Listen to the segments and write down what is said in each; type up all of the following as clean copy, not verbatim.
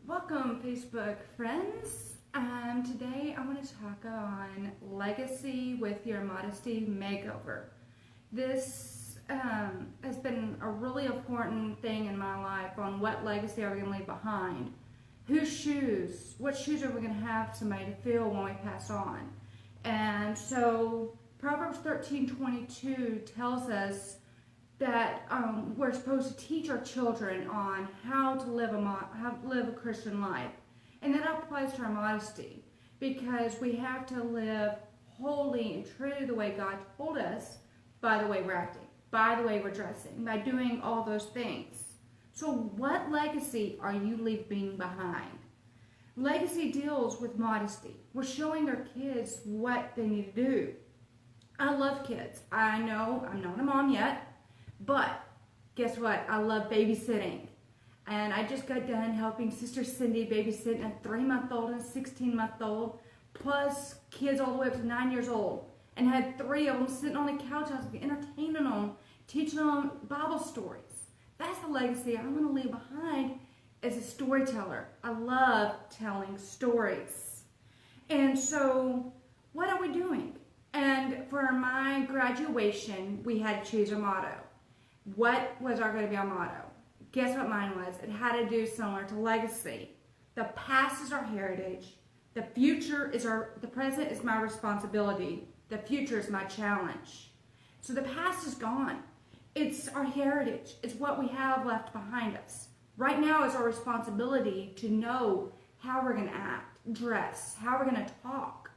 Welcome, Facebook friends. Today I want to talk on legacy with your Modesty Makeover. This has been a really important thing in my life on what legacy are we going to leave behind. What shoes are we going to have somebody to fill when we pass on? And so Proverbs 13:22 tells us that we're supposed to teach our children on how to live a Christian life. And that applies to our modesty, because we have to live holy and true to the way God told us by the way we're acting, by the way we're dressing, by doing all those things. So what legacy are you leaving behind? Legacy deals with modesty. We're showing our kids what they need to do. I love kids. I know I'm not a mom yet, but guess what? I love babysitting. And I just got done helping Sister Cindy babysit a 3-month-old and a 16-month-old, plus kids all the way up to 9 years old. And had 3 of them sitting on the couch. I was entertaining them, teaching them Bible stories. That's the legacy I'm going to leave behind as a storyteller. I love telling stories. And so what are we doing? And for my graduation, we had to choose a motto. What was going to be our motto? Guess what mine was? It had to do similar to legacy. The past is our heritage. The present is my responsibility. The future is my challenge. So the past is gone. It's our heritage. It's what we have left behind us. Right now is our responsibility to know how we're going to act, dress, how we're going to talk.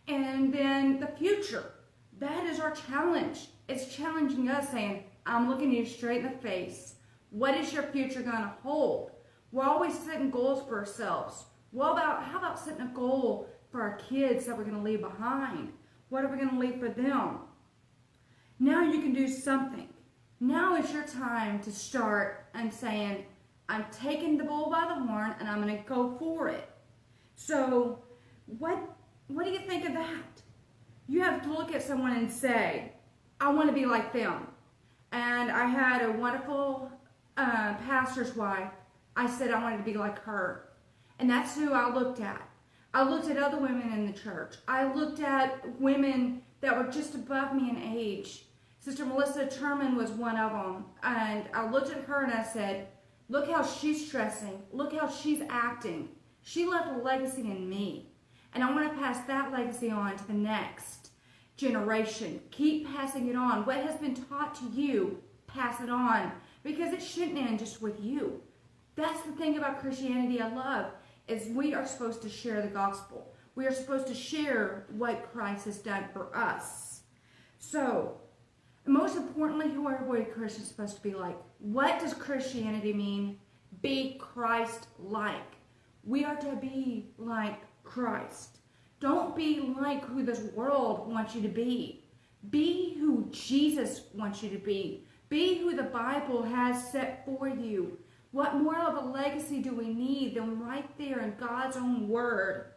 And then the future, that is our challenge. It's challenging us, saying, I'm looking you straight in the face. What is your future going to hold? We're always setting goals for ourselves. How about setting a goal for our kids that we're going to leave behind? What are we going to leave for them? Now you can do something. Now is your time to start and saying, I'm taking the bull by the horn and I'm going to go for it. So what do you think of that? You have to look at someone and say, I want to be like them. And I had a wonderful pastor's wife. I said I wanted to be like her. And that's who I looked at. I looked at other women in the church. I looked at women that were just above me in age. Sister Melissa Terman was one of them. And I looked at her and I said, look how she's dressing. Look how she's acting. She left a legacy in me. And I want to pass that legacy on to the next generation. Keep passing it on. What has been taught to you, pass it on, because it shouldn't end just with you. That's the thing about Christianity I love, is we are supposed to share the gospel. We are supposed to share what Christ has done for us. So, most importantly, who are we Christians supposed to be like? What does Christianity mean? Be Christ-like. We are to be like Christ. Don't be like who this world wants you to be. Be who Jesus wants you to be. Be who the Bible has set for you. What more of a legacy do we need than right there in God's own word?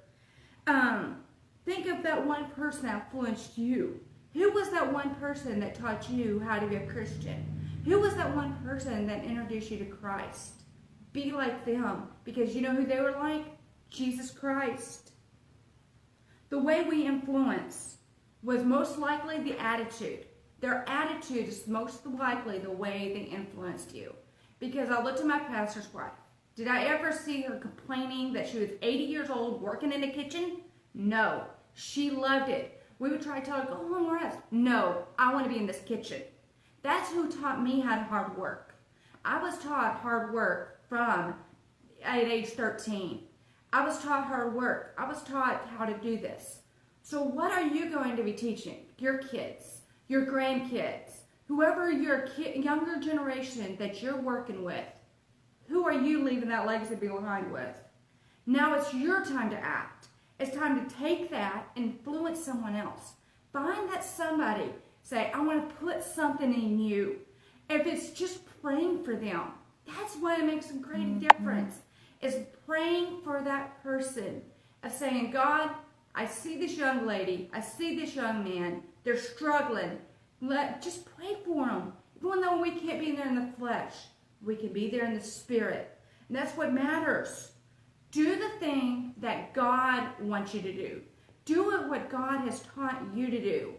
Think of that one person that influenced you. Who was that one person that taught you how to be a Christian? Who was that one person that introduced you to Christ? Be like them, because you know who they were like? Jesus Christ. The way we influence was most likely the attitude. Their attitude is most likely the way they influenced you. Because I looked at my pastor's wife. Did I ever see her complaining that she was 80 years old working in the kitchen? No. She loved it. We would try to tell her, go home and rest. No, I want to be in this kitchen. That's who taught me how to hard work. I was taught hard work at age 13. I was taught hard work. I was taught how to do this. So what are you going to be teaching your kids, your grandkids, whoever your younger generation that you're working with? Who are you leaving that legacy behind with? Now it's your time to act. It's time to take that and influence someone else. Find that somebody. Say, I want to put something in you. If it's just praying for them, that's what makes a great difference. Is praying for that person, of saying, God, I see this young lady, I see this young man, they're struggling. Just pray for them. Even though we can't be there in the flesh, we can be there in the spirit. And that's what matters. Do the thing that God wants you to do. Do it what God has taught you to do.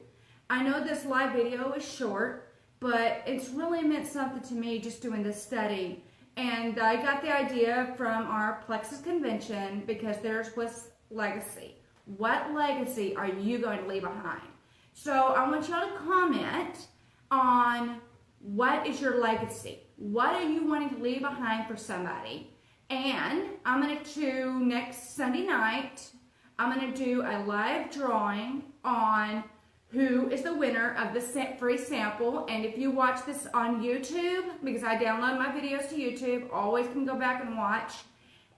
I know this live video is short, but it's really meant something to me just doing this study. And I got the idea from our Plexus convention because theirs was legacy. What legacy are you going to leave behind? So I want y'all to comment on what is your legacy? What are you wanting to leave behind for somebody? And I'm going to do next Sunday night, I'm going to do a live drawing on who is the winner of the free sample. And if you watch this on YouTube, because I download my videos to YouTube, always can go back and watch.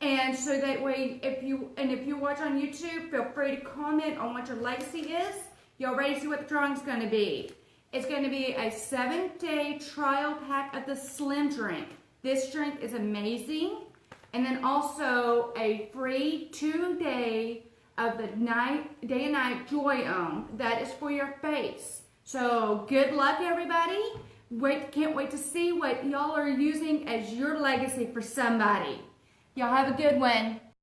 And so that way, if you watch on YouTube, feel free to comment on what your legacy is. Y'all ready to see what the drawing's going to be? It's going to be a 7-day trial pack of the Slim drink. This drink is amazing. And then also a free 2-day of the day and night Joy that is for your face. So good luck, everybody. Can't wait to see what y'all are using as your legacy for somebody. Y'all have a good one.